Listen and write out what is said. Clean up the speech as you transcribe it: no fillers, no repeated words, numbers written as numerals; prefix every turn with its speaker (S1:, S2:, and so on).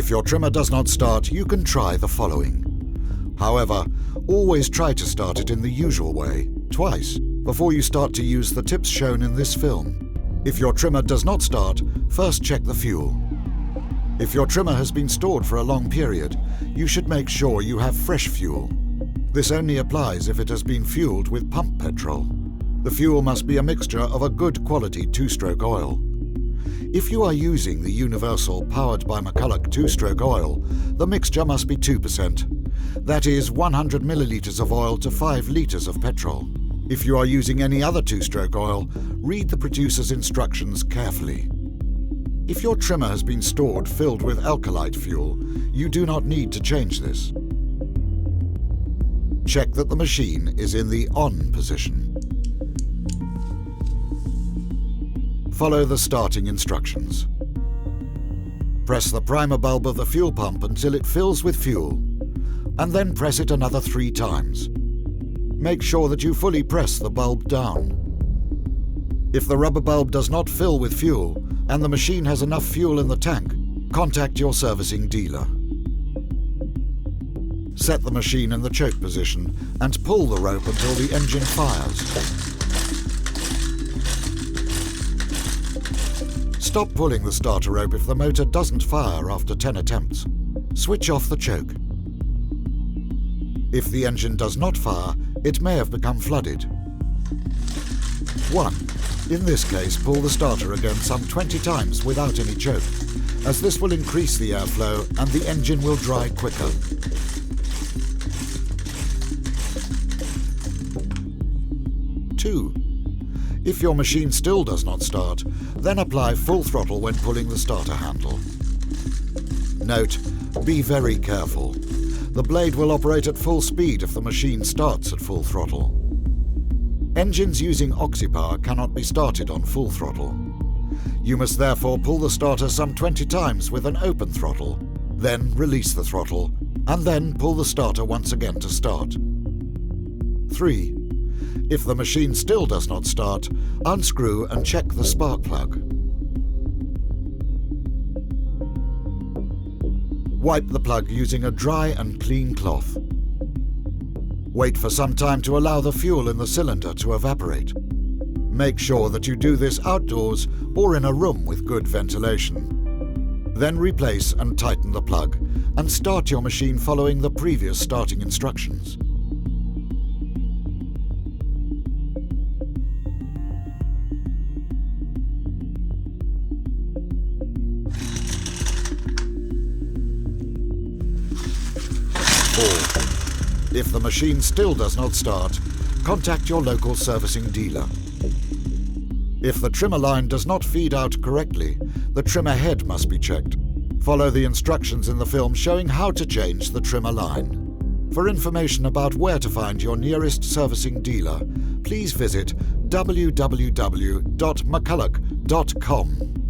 S1: If your trimmer does not start, you can try the following. However, always try to start it in the usual way, twice, before you start to use the tips shown in this film. If your trimmer does not start, first check the fuel. If your trimmer has been stored for a long period, you should make sure you have fresh fuel. This only applies if it has been fueled with pump petrol. The fuel must be a mixture of a good quality two-stroke oil. If you are using the universal powered by McCulloch two-stroke oil, the mixture must be 2%. That is 100 milliliters of oil to 5 liters of petrol. If you are using any other two-stroke oil, read the producer's instructions carefully. If your trimmer has been stored filled with alkylite fuel, you do not need to change this. Check that the machine is in the on position. Follow the starting instructions. Press the primer bulb of the fuel pump until it fills with fuel, and then press it another 3 times. Make sure that you fully press the bulb down. If the rubber bulb does not fill with fuel and the machine has enough fuel in the tank, contact your servicing dealer. Set the machine in the choke position and pull the rope until the engine fires. Stop pulling the starter rope if the motor doesn't fire after 10 attempts. Switch off the choke. If the engine does not fire, it may have become flooded. 1. In this case, pull the starter again some 20 times without any choke, as this will increase the airflow and the engine will dry quicker. 2. If your machine still does not start, then apply full throttle when pulling the starter handle. Note, be very careful. The blade will operate at full speed if the machine starts at full throttle. Engines using oxypower cannot be started on full throttle. You must therefore pull the starter some 20 times with an open throttle, then release the throttle, and then pull the starter once again to start. 3. If the machine still does not start, unscrew and check the spark plug. Wipe the plug using a dry and clean cloth. Wait for some time to allow the fuel in the cylinder to evaporate. Make sure that you do this outdoors or in a room with good ventilation. Then replace and tighten the plug and start your machine following the previous starting instructions. If the machine still does not start, contact your local servicing dealer. If the trimmer line does not feed out correctly, the trimmer head must be checked. Follow the instructions in the film showing how to change the trimmer line. For information about where to find your nearest servicing dealer, please visit www.mcculloch.com.